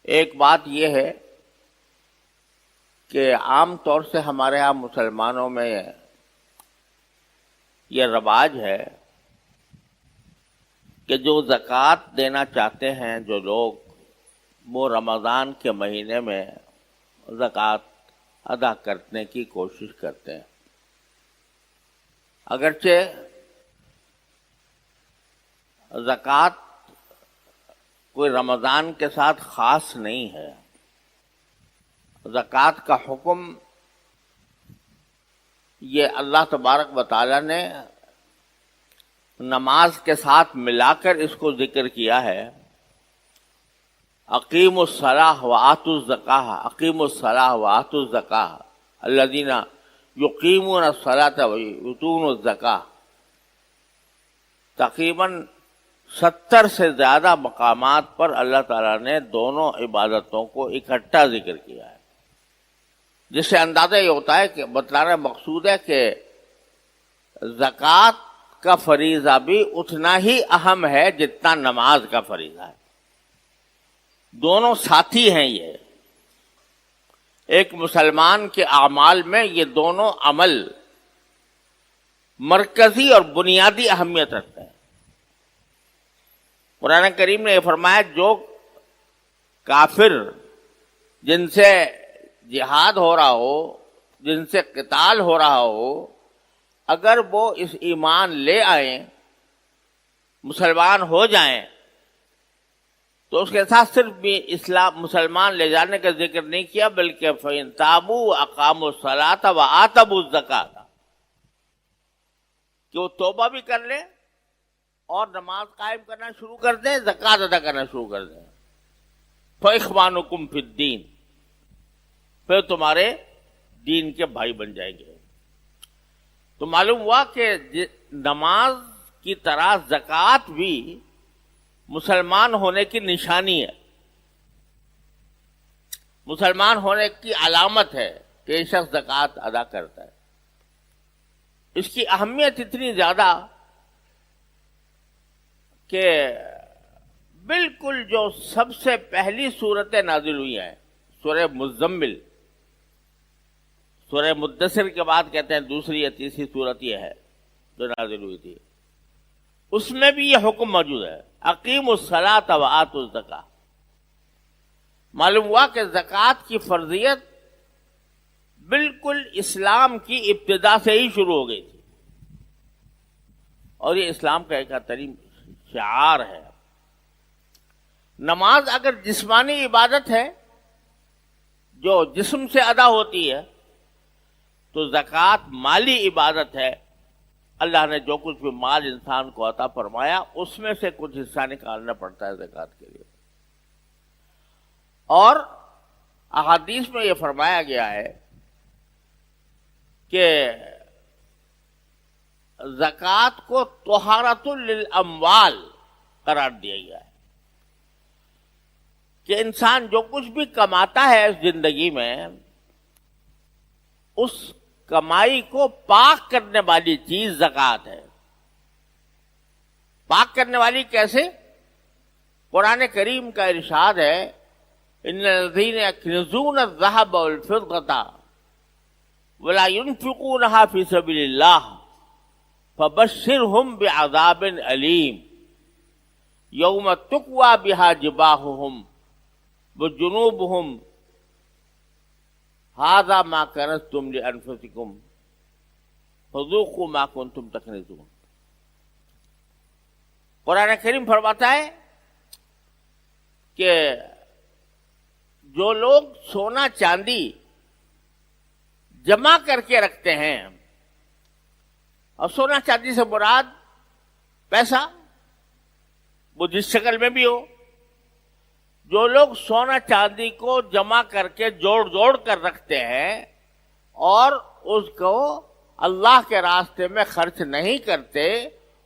ایک بات یہ ہے کہ عام طور سے ہمارے ہاں مسلمانوں میں یہ رواج ہے کہ جو زکوٰۃ دینا چاہتے ہیں جو لوگ، وہ رمضان کے مہینے میں زکوٰۃ ادا کرنے کی کوشش کرتے ہیں. اگرچہ زکوٰۃ کوئی رمضان کے ساتھ خاص نہیں ہے، زکوٰۃ کا حکم یہ اللہ تبارک و تعالیٰ نے نماز کے ساتھ ملا کر اس کو ذکر کیا ہے. اقیموا الصلاۃ وآتوا الزکاۃ، اقیموا الصلاۃ وآتوا الزکاۃ الذین یقیمون الصلاۃ ویؤتون الزکاۃ. تقریباً 70 سے زیادہ مقامات پر اللہ تعالیٰ نے دونوں عبادتوں کو اکٹھا ذکر کیا ہے، جس سے اندازہ یہ ہوتا ہے کہ بتلانا مقصود ہے کہ زکوٰۃ کا فریضہ بھی اتنا ہی اہم ہے جتنا نماز کا فریضہ ہے. دونوں ساتھی ہیں. یہ ایک مسلمان کے اعمال میں یہ دونوں عمل مرکزی اور بنیادی اہمیت رکھتے ہیں. قرآن کریم نے یہ فرمایا جو کافر جن سے جہاد ہو رہا ہو، جن سے قتال ہو رہا ہو، اگر وہ اس ایمان لے آئیں، مسلمان ہو جائیں، تو اس کے ساتھ صرف بھی اسلام مسلمان لے جانے کا ذکر نہیں کیا، بلکہ فَإِن تَابُوا وَأَقَامُوا الصَّلَاةَ وَآتَوُا الزَّكَاةَ، کہ وہ توبہ بھی کر لیں اور نماز قائم کرنا شروع کر دیں، زکوٰۃ ادا کرنا شروع کر دیں. فَإِخْوَانُكُمْ فِي الدِّينِ، پھر تمہارے دین کے بھائی بن جائیں گے. تو معلوم ہوا کہ نماز کی طرح زکوٰۃ بھی مسلمان ہونے کی نشانی ہے، مسلمان ہونے کی علامت ہے کہ یہ شخص زکوٰۃ ادا کرتا ہے. اس کی اہمیت اتنی زیادہ کہ بالکل جو سب سے پہلی صورتیں نازل ہوئی ہیں، سورہ مزمل، سورہ مدثر کے بعد کہتے ہیں دوسری یا تیسری صورت یہ ہے جو نازل ہوئی تھی، اس میں بھی یہ حکم موجود ہے، اقیموا الصلاۃ وآتوا الزکاۃ. معلوم ہوا کہ زکوٰۃ کی فرضیت بالکل اسلام کی ابتدا سے ہی شروع ہو گئی تھی، اور یہ اسلام کا ایک ترین شعار ہے. نماز اگر جسمانی عبادت ہے جو جسم سے ادا ہوتی ہے، تو زکوٰۃ مالی عبادت ہے. اللہ نے جو کچھ بھی مال انسان کو عطا فرمایا اس میں سے کچھ حصہ نکالنا پڑتا ہے زکوٰۃ کے لیے. اور احادیث میں یہ فرمایا گیا ہے کہ زکوٰۃ کو طہارۃ للاموال قرار دیا گیا ہے، کہ انسان جو کچھ بھی کماتا ہے اس زندگی میں، اس کمائی کو پاک کرنے والی چیز زکوٰۃ ہے. پاک کرنے والی کیسے؟ قرآن کریم کا ارشاد ہے ان الذین یکنزون الذهب والفضة ولا ينفقونها في سبيل الله فبشرهم بعذاب أليم يوم تقوى بها جباههم وجنوبهم هذا ما كنزتم لأنفسكم فذوقوا ما كنتم تكنزون. قرآن کریم فرماتا ہے کہ جو لوگ سونا چاندی جمع کر کے رکھتے ہیں، اور سونا چاندی سے مراد پیسہ، وہ جس شکل میں بھی ہو، جو لوگ سونا چاندی کو جمع کر کے جوڑ کر رکھتے ہیں اور اس کو اللہ کے راستے میں خرچ نہیں کرتے،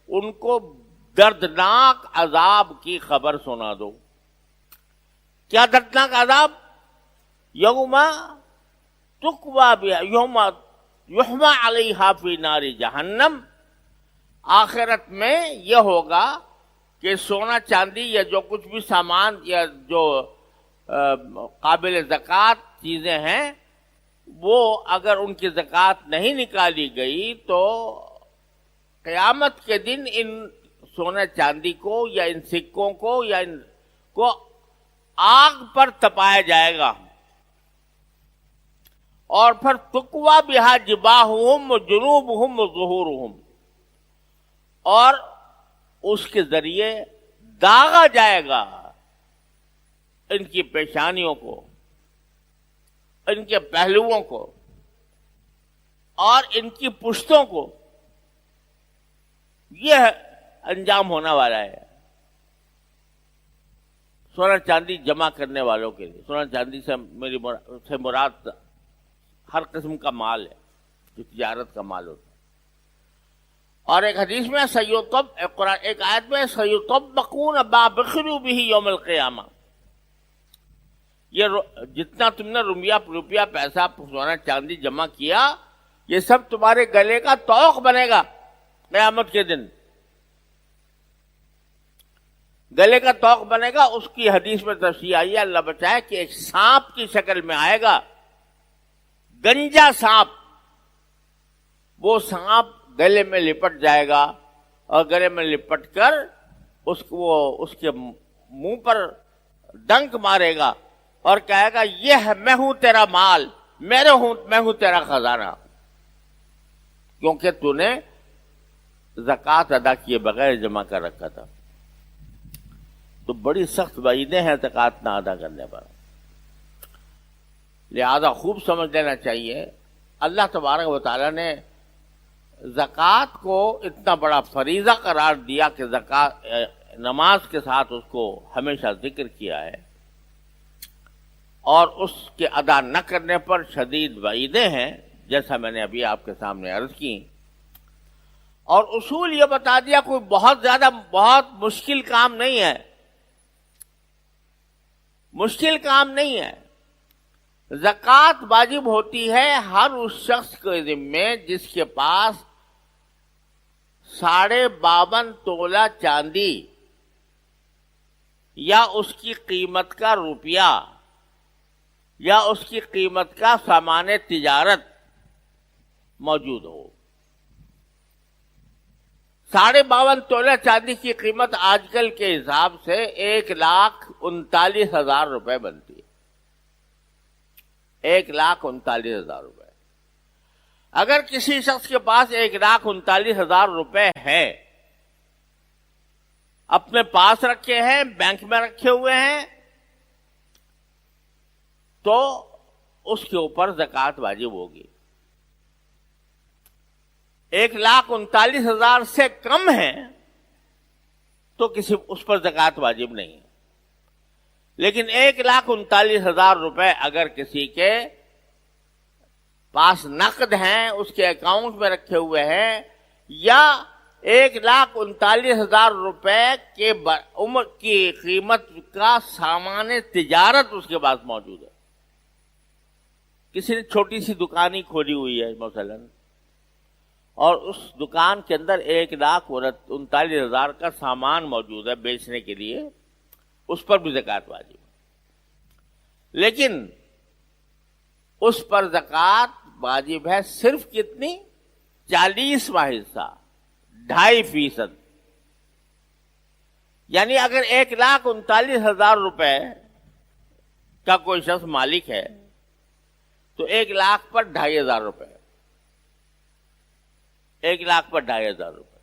ان کو دردناک عذاب کی خبر سنا دو. کیا دردناک عذاب؟ یوم یحمى علیہا فی نار جہنم. آخرت میں یہ ہوگا کہ سونا چاندی یا جو کچھ بھی سامان یا جو قابل زکوٰۃ چیزیں ہیں، وہ اگر ان کی زکوٰۃ نہیں نکالی گئی تو قیامت کے دن ان سونے چاندی کو یا ان سکوں کو یا ان کو آگ پر تپایا جائے گا، اور پھر تقوا بہا جباہہم و جنوبہم و ظہورہم، اور اس کے ذریعے داغا جائے گا ان کی پیشانیوں کو، ان کے پہلوؤں کو اور ان کی پشتوں کو. یہ انجام ہونے والا ہے سونا چاندی جمع کرنے والوں کے لیے. سونا چاندی سے مراد ہر قسم کا مال ہے جو تجارت کا مال ہوتا ہے. اور ایک حدیث میں ایک آیت میں سیطبقون ما بخلوا به یوم القیامہ، یہ جتنا تم نے روپیہ پیسہ سونا چاندی جمع کیا، یہ سب تمہارے گلے کا طوق بنے گا قیامت کے دن. گلے کا طوق بنے گا. اس کی حدیث میں تفصیل آئی ہے، اللہ بچائے، کہ ایک سانپ کی شکل میں آئے گا، گنجا سانپ. وہ سانپ گلے میں لپٹ جائے گا اور گلے میں لپٹ کر اس کے منہ پر ڈنک مارے گا اور کہے گا یہ میں ہوں تیرا مال، میں ہوں تیرا خزانہ، کیونکہ تو نے زکوٰۃ ادا کیے بغیر جمع کر رکھا تھا. تو بڑی سخت وعیدیں ہیں زکوٰۃ نہ ادا کرنے پر. لہذا خوب سمجھ لینا چاہیے، اللہ تبارک و تعالیٰ نے زکوٰۃ کو اتنا بڑا فریضہ قرار دیا کہ نماز کے ساتھ اس کو ہمیشہ ذکر کیا ہے، اور اس کے ادا نہ کرنے پر شدید وعیدیں ہیں، جیسا میں نے ابھی آپ کے سامنے عرض کی. اور اصول یہ بتا دیا، کوئی بہت مشکل کام نہیں ہے، مشکل کام نہیں ہے. زکوٰۃ واجب ہوتی ہے ہر اس شخص کے ذمے جس کے پاس 52.5 تولہ چاندی یا اس کی قیمت کا روپیہ یا اس کی قیمت کا سامان تجارت موجود ہو. 52.5 تولہ چاندی کی قیمت آج کل کے حساب سے 1,39,000 روپے بنتی ہے. 1,39,000 روپے. اگر کسی شخص کے پاس 1,39,000 روپے ہے، اپنے پاس رکھے ہیں، بینک میں رکھے ہوئے ہیں، تو اس کے اوپر زکوٰۃ واجب ہوگی. 1,39,000 سے کم ہے تو اس پر زکوٰۃ واجب نہیں ہے. لیکن 1,39,000 روپے اگر کسی کے پاس نقد ہیں، اس کے اکاؤنٹ میں رکھے ہوئے ہیں، یا 1,39,000 روپے کے عمر کی قیمت کا سامان تجارت اس کے پاس موجود ہے. کسی نے چھوٹی سی دکان ہی کھولی ہوئی ہے مثلا، اور اس دکان کے اندر 1,39,000 کا سامان موجود ہے بیچنے کے لیے، اس پر بھی زکوٰۃ واجب ہے. لیکن اس پر زکوٰۃ واجب ہے صرف کتنی؟ 40واں حصہ، 2.5%. یعنی اگر 1,39,000 روپے کا کوئی شخص مالک ہے تو 1,00,000 پر 2,500 روپے، 1,00,000 پر 2,500 روپے،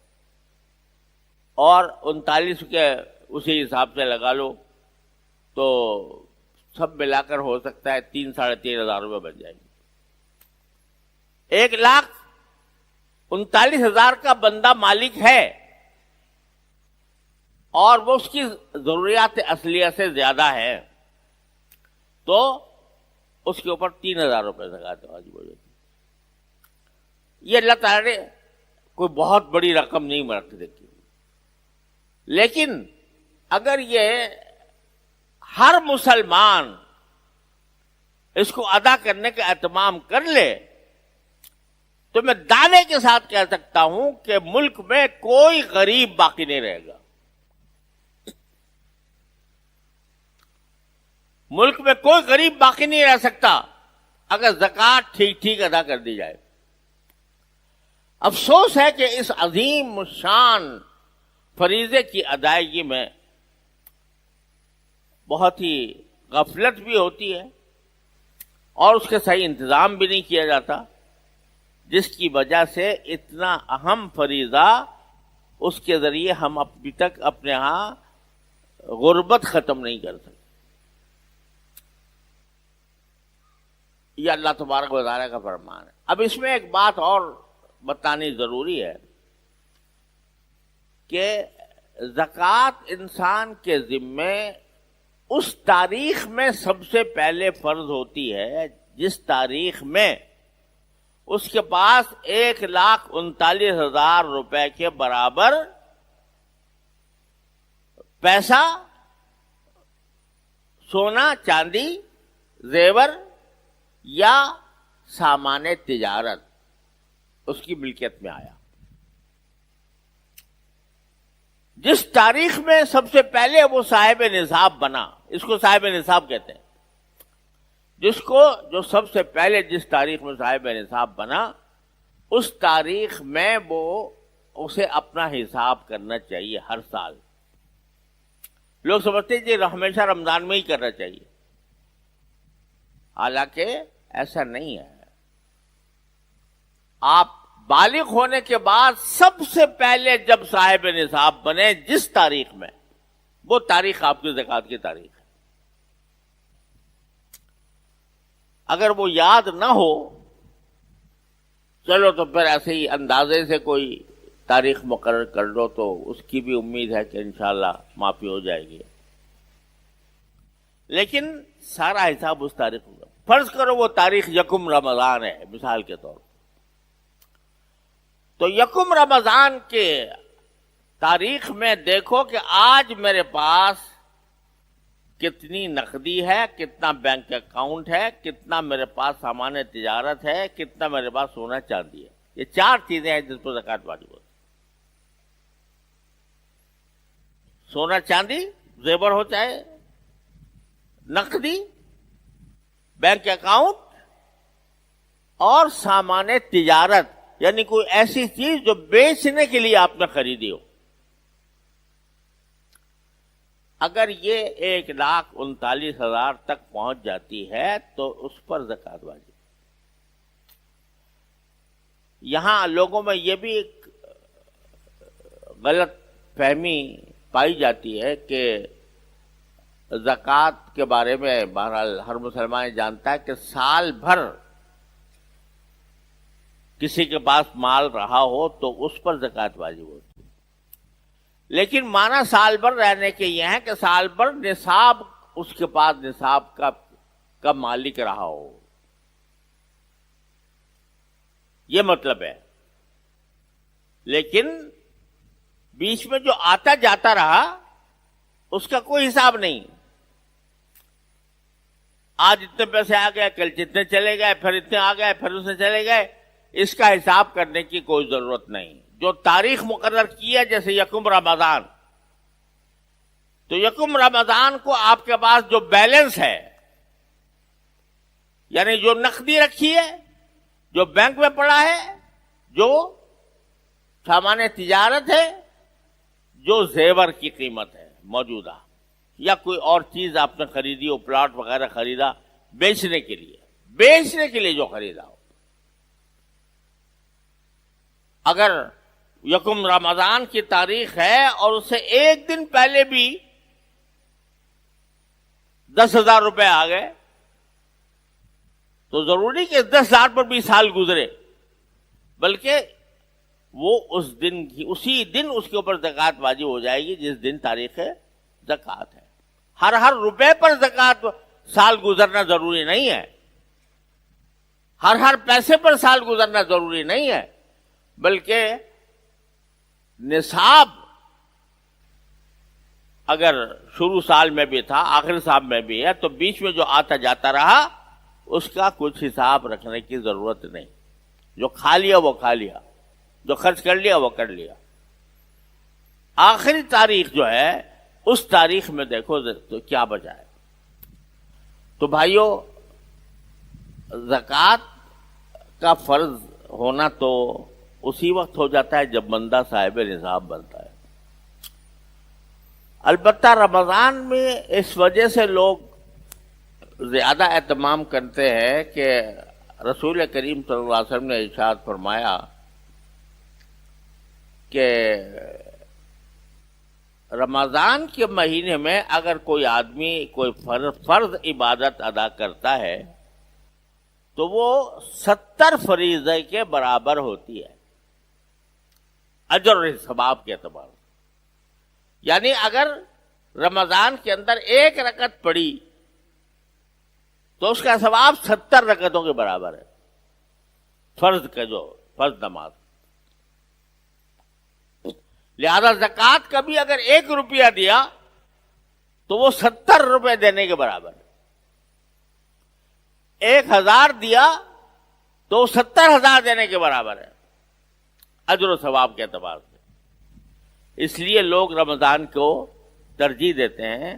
اور 39 کے اسی حساب سے لگا لو تو سب ملا کر ہو سکتا ہے 3,000-3,500 روپے بن جائیں گے. 1,39,000 کا بندہ مالک ہے اور وہ اس کی ضروریات اصلیہ سے زیادہ ہے تو اس کے اوپر 3,000 روپے زکوٰۃ واجب ہو جاتی. یہ اللہ تعالیٰ نے کوئی بہت بڑی رقم نہیں رکھ دیتی. لیکن اگر یہ ہر مسلمان اس کو ادا کرنے کا اہتمام کر لے تو میں دعوے کے ساتھ کہہ سکتا ہوں کہ ملک میں کوئی غریب باقی نہیں رہے گا. ملک میں کوئی غریب باقی نہیں رہ سکتا اگر زکوٰۃ ٹھیک ٹھیک ادا کر دی جائے. افسوس ہے کہ اس عظیم شان فریضے کی ادائیگی میں بہت ہی غفلت بھی ہوتی ہے اور اس کے صحیح انتظام بھی نہیں کیا جاتا، جس کی وجہ سے اتنا اہم فریضہ اس کے ذریعے ہم ابھی تک اپنے ہاں غربت ختم نہیں کر سکتے. یہ اللہ تبارک و تعالیٰ کا فرمان ہے. اب اس میں ایک بات اور بتانی ضروری ہے کہ زکوٰۃ انسان کے ذمے اس تاریخ میں سب سے پہلے فرض ہوتی ہے جس تاریخ میں اس کے پاس 1,39,000 روپے کے برابر پیسہ، سونا چاندی، زیور یا سامان تجارت اس کی ملکیت میں آیا. جس تاریخ میں سب سے پہلے وہ صاحب نصاب بنا، اس کو صاحب نصاب کہتے ہیں. جو سب سے پہلے جس تاریخ میں صاحب نصاب بنا، اس تاریخ میں وہ اسے اپنا حساب کرنا چاہیے ہر سال. لوگ سمجھتے ہیں کہ ہمیشہ رمضان میں ہی کرنا چاہیے، حالانکہ ایسا نہیں ہے. آپ بالغ ہونے کے بعد سب سے پہلے جب صاحب نصاب بنے جس تاریخ میں، وہ تاریخ آپ کی زکوٰۃ کی تاریخ ہے. اگر وہ یاد نہ ہو چلو تو پھر ایسے ہی اندازے سے کوئی تاریخ مقرر کر لو تو اس کی بھی امید ہے کہ انشاءاللہ معافی ہو جائے گی. لیکن سارا حساب اس تاریخ ہوگا. فرض کرو وہ تاریخ یکم رمضان ہے مثال کے طور پر، تو یکم رمضان کے تاریخ میں دیکھو کہ آج میرے پاس کتنی نقدی ہے، کتنا بینک اکاؤنٹ ہے، کتنا میرے پاس سامان تجارت ہے، کتنا میرے پاس سونا چاندی ہے. یہ 4 چیزیں ہیں جس پر زکوٰۃ واجب ہوتی ہے. سونا چاندی، زیور ہو چاہے، نقدی، بینک اکاؤنٹ اور سامان تجارت، یعنی کوئی ایسی چیز جو بیچنے کے لیے آپ نے خریدی ہو. اگر یہ 1,39,000 تک پہنچ جاتی ہے تو اس پر زکوٰۃ واجب. یہاں لوگوں میں یہ بھی ایک غلط فہمی پائی جاتی ہے کہ زکوٰۃ کے بارے میں بہرحال ہر مسلمان جانتا ہے کہ سال بھر کسی کے پاس مال رہا ہو تو اس پر زکوٰۃ واجب ہوتی ہے. لیکن معنی سال بھر رہنے کے یہ ہے کہ سال بھر نصاب اس کے پاس نصاب کا مالک رہا ہو، یہ مطلب ہے. لیکن بیچ میں جو آتا جاتا رہا اس کا کوئی حساب نہیں. آج اتنے پیسے آ گئے، کل جتنے چلے گئے، پھر اتنے آ گئے، پھر اسے چلے گئے، اس کا حساب کرنے کی کوئی ضرورت نہیں. جو تاریخ مقرر کی ہے جیسے یکم رمضان، تو یکم رمضان کو آپ کے پاس جو بیلنس ہے، یعنی جو نقدی رکھی ہے، جو بینک میں پڑا ہے، جو سامان تجارت ہے، جو زیور کی قیمت ہے موجودہ، یا کوئی اور چیز آپ نے خریدی ہو، پلاٹ وغیرہ خریدا بیچنے کے لیے جو خریدا ہو، اگر یکم رمضان کی تاریخ ہے اور اس سے ایک دن پہلے بھی 10,000 روپے آ گئے تو ضروری کہ 10,000 پر بھی سال گزرے، بلکہ وہ اسی دن اس کے اوپر زکوٰۃ واجب ہو جائے گی جس دن تاریخ زکوٰۃ ہے. ہر روپے پر زکوٰۃ سال گزرنا ضروری نہیں ہے، ہر پیسے پر سال گزرنا ضروری نہیں ہے، بلکہ نصاب اگر شروع سال میں بھی تھا، آخر سال میں بھی ہے، تو بیچ میں جو آتا جاتا رہا اس کا کچھ حساب رکھنے کی ضرورت نہیں. جو کھا لیا وہ کھا لیا، جو خرچ کر لیا وہ کر لیا. آخری تاریخ جو ہے اس تاریخ میں دیکھو تو کیا بچا ہے. تو بھائیوں، زکوٰۃ کا فرض ہونا تو اسی وقت ہو جاتا ہے جب بندہ صاحب نصاب بنتا ہے. البتہ رمضان میں اس وجہ سے لوگ زیادہ اہتمام کرتے ہیں کہ رسول کریم صلی اللہ علیہ وسلم نے ارشاد فرمایا کہ رمضان کے مہینے میں اگر کوئی آدمی کوئی فرض عبادت ادا کرتا ہے تو وہ 70 فریضے کے برابر ہوتی ہے اجر اور ثواب کے اعتبار سے. یعنی اگر رمضان کے اندر ایک رکعت پڑی تو اس کا ثواب 70 رکعتوں کے برابر ہے، فرض نماز. لہذا زکوٰۃ کا بھی اگر 1 روپیہ دیا تو وہ 70 روپے دینے کے برابر ہے. 1000 دیا تو 70,000 دینے کے برابر ہے اجر و ثواب کے اعتبار سے. اس لیے لوگ رمضان کو ترجیح دیتے ہیں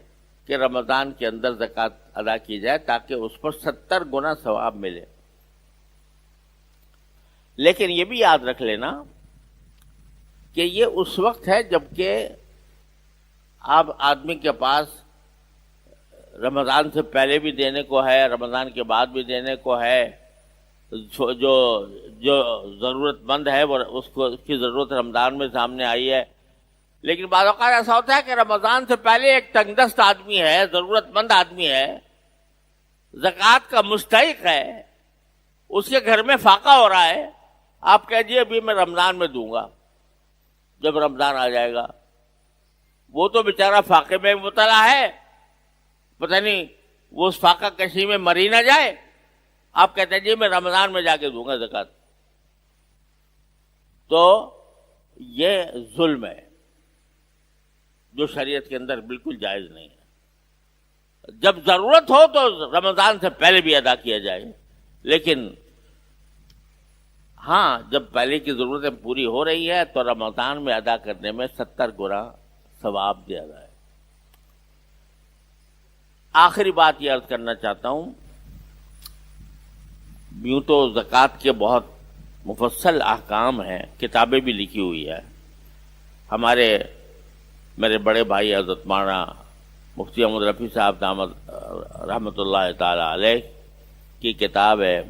کہ رمضان کے اندر زکوٰۃ ادا کی جائے تاکہ اس پر 70 گنا ثواب ملے. لیکن یہ بھی یاد رکھ لینا کہ یہ اس وقت ہے جبکہ اب آدمی کے پاس رمضان سے پہلے بھی دینے کو ہے، رمضان کے بعد بھی دینے کو ہے. جو ضرورت مند ہے وہ اس کی ضرورت رمضان میں سامنے آئی ہے. لیکن بعض اوقات ایسا ہوتا ہے کہ رمضان سے پہلے ایک تنگ دست آدمی ہے، ضرورت مند آدمی ہے، زکوٰۃ کا مستحق ہے، اس کے گھر میں فاقہ ہو رہا ہے. آپ کہیے ابھی میں رمضان میں دوں گا، جب رمضان آ جائے گا. وہ تو بیچارہ فاقے میں مبتلا ہے، پتہ نہیں وہ اس فاقہ کشی میں مری نہ جائے. آپ کہتے ہیں جی میں رمضان میں جا کے دوں گا زکوٰۃ. تو یہ ظلم ہے جو شریعت کے اندر بالکل جائز نہیں ہے. جب ضرورت ہو تو رمضان سے پہلے بھی ادا کیا جائے، لیکن ہاں جب پہلے کی ضرورتیں پوری ہو رہی ہے تو رمضان میں ادا کرنے میں 70 گنا ثواب دیا جائے. آخری بات یہ عرض کرنا چاہتا ہوں، یوں تو زکوٰۃ کے بہت مفصل احکام ہیں، کتابیں بھی لکھی ہوئی ہے. میرے بڑے بھائی حضرت مولانا مفتی احمد رفیع صاحب دامت رحمۃ اللہ تعالی علیہ کی کتاب ہے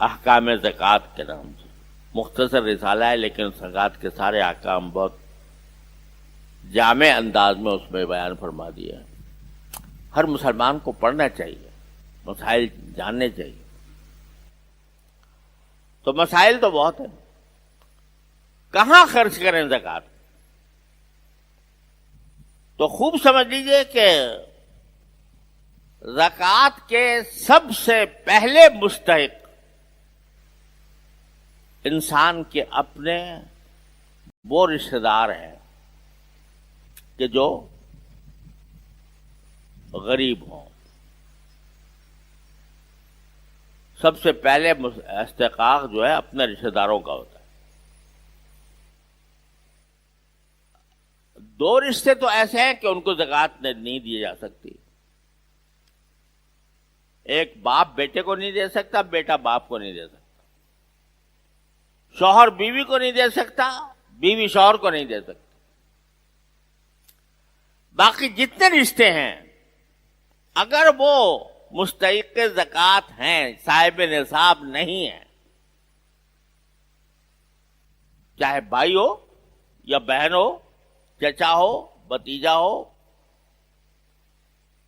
احکام زکوٰۃ کے نام سے. مختصر رسالہ ہے لیکن زکوٰۃ کے سارے احکام بہت جامع انداز میں اس میں بیان فرما دیا ہے. ہر مسلمان کو پڑھنا چاہیے، مسائل جاننے چاہیے. تو مسائل تو بہت ہیں. کہاں خرچ کریں زکوٰۃ؟ تو خوب سمجھ لیجئے کہ زکوٰۃ کے سب سے پہلے مستحق انسان کے اپنے وہ رشتہ دار ہیں کہ جو غریب ہوں. سب سے پہلے استحقاق جو ہے اپنے رشتہ داروں کا ہوتا ہے. 2 رشتے تو ایسے ہیں کہ ان کو زکوٰۃ نہیں دی جا سکتی. ایک باپ بیٹے کو نہیں دے سکتا، بیٹا باپ کو نہیں دے سکتا، شوہر بیوی کو نہیں دے سکتا، بیوی شوہر کو نہیں دے سکتی. باقی جتنے رشتے ہیں اگر وہ مستحق زکوٰۃ ہیں، صاحب نصاب نہیں ہیں، چاہے بھائی ہو یا بہن ہو، چچا ہو، بھتیجا ہو،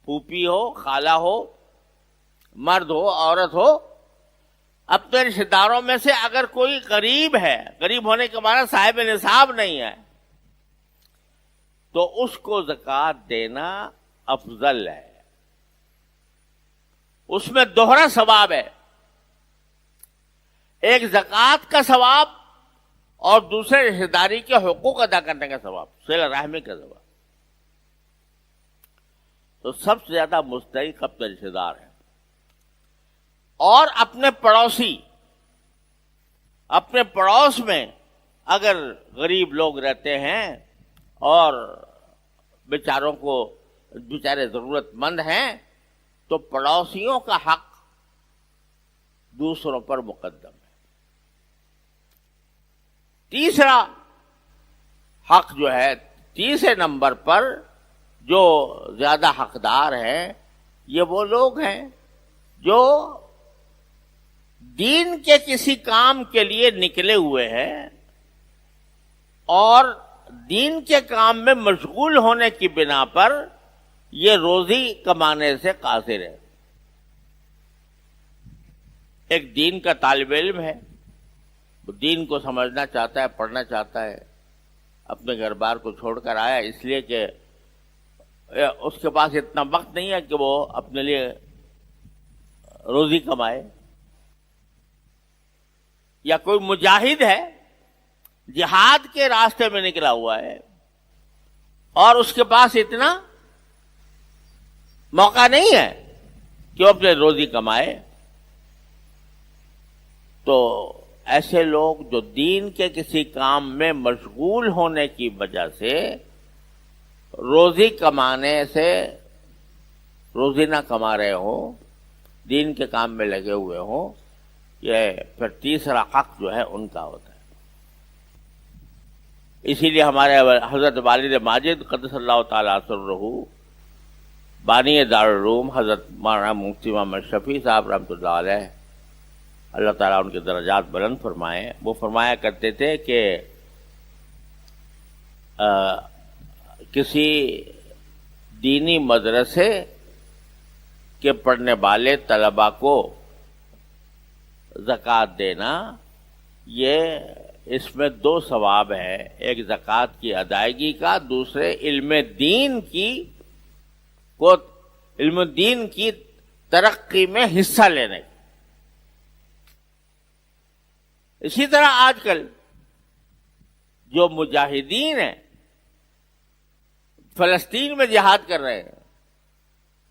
پھوپھی ہو، خالہ ہو، مرد ہو، عورت ہو، اپنے رشتہ داروں میں سے اگر کوئی غریب ہے، غریب ہونے کے معنی صاحب نصاب نہیں ہے، تو اس کو زکوٰۃ دینا افضل ہے. اس میں دوہرا ثواب ہے، ایک زکوٰۃ کا ثواب اور دوسرے رشتہ داری کے حقوق ادا کرنے کا ثواب، صلہ رحمی کا ثواب. تو سب سے زیادہ مستحق اپنے رشتہ دار ہیں. اور اپنے پڑوسی، اپنے پڑوس میں اگر غریب لوگ رہتے ہیں اور بیچارے ضرورت مند ہیں تو پڑوسیوں کا حق دوسروں پر مقدم ہے. تیسرا حق جو ہے، تیسرے نمبر پر جو زیادہ حقدار ہیں، یہ وہ لوگ ہیں جو دین کے کسی کام کے لیے نکلے ہوئے ہیں اور دین کے کام میں مشغول ہونے کی بنا پر یہ روزی کمانے سے قاصر ہے. ایک دین کا طالب علم ہے، وہ دین کو سمجھنا چاہتا ہے، پڑھنا چاہتا ہے، اپنے گھر بار کو چھوڑ کر آیا اس لیے کہ اس کے پاس اتنا وقت نہیں ہے کہ وہ اپنے لیے روزی کمائے. یا کوئی مجاہد ہے، جہاد کے راستے میں نکلا ہوا ہے اور اس کے پاس اتنا موقع نہیں ہے کہ وہ اپنے روزی کمائے. تو ایسے لوگ جو دین کے کسی کام میں مشغول ہونے کی وجہ سے روزی کمانے سے روزی نہ کما رہے ہوں، دین کے کام میں لگے ہوئے ہوں، یہ پھر تیسرا حق جو ہے ان کا ہوتا ہے. اسی لیے ہمارے حضرت والد ماجد قدس اللہ تعالیٰ سرہ بانی دارالعلوم حضرت مولانا مفتی محمد شفیع صاحب رحمۃ اللہ علیہ، اللہ تعالیٰ ان کے درجات بلند فرمائے، وہ فرمایا کرتے تھے کہ کسی دینی مدرسے کے پڑھنے والے طلباء کو زکوٰۃ دینا، یہ اس میں دو ثواب ہے، ایک زکوٰۃ کی ادائیگی کا، دوسرے علم دین کی ترقی میں حصہ لینے کا. اسی طرح آج کل جو مجاہدین ہیں، فلسطین میں جہاد کر رہے ہیں،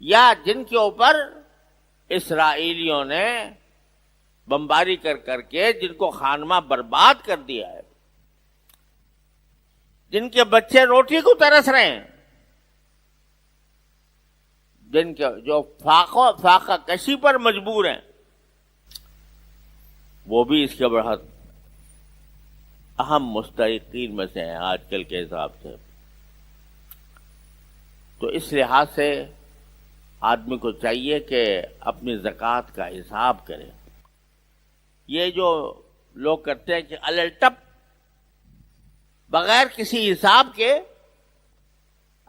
یا جن کے اوپر اسرائیلیوں نے بمباری کر کر کے جن کو خانمہ برباد کر دیا ہے، جن کے بچے روٹی کو ترس رہے ہیں، جن کے جو فاقہ کشی پر مجبور ہیں، وہ بھی اس کے بہت اہم مستحقین میں سے ہیں آج کل کے حساب سے. تو اس لحاظ سے آدمی کو چاہیے کہ اپنی زکوٰۃ کا حساب کرے. یہ جو لوگ کرتے ہیں کہ الٹپ بغیر کسی حساب کے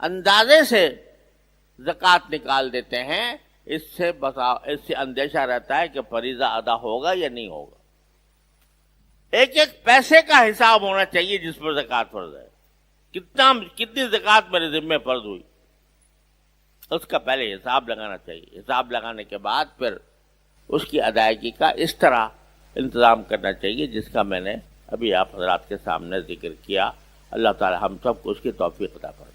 اندازے سے زکوٰۃ نکال دیتے ہیں، اس سے اندیشہ رہتا ہے کہ فریضہ ادا ہوگا یا نہیں ہوگا. ایک ایک پیسے کا حساب ہونا چاہیے جس پر زکوٰۃ فرض ہے. کتنی زکوٰۃ میرے ذمہ فرض ہوئی، اس کا پہلے حساب لگانا چاہیے. حساب لگانے کے بعد پھر اس کی ادائیگی کا اس طرح انتظام کرنا چاہیے جس کا میں نے ابھی آپ حضرات کے سامنے ذکر کیا. اللہ تعالی ہم سب کو اس کی توفیق عطا فرمائے.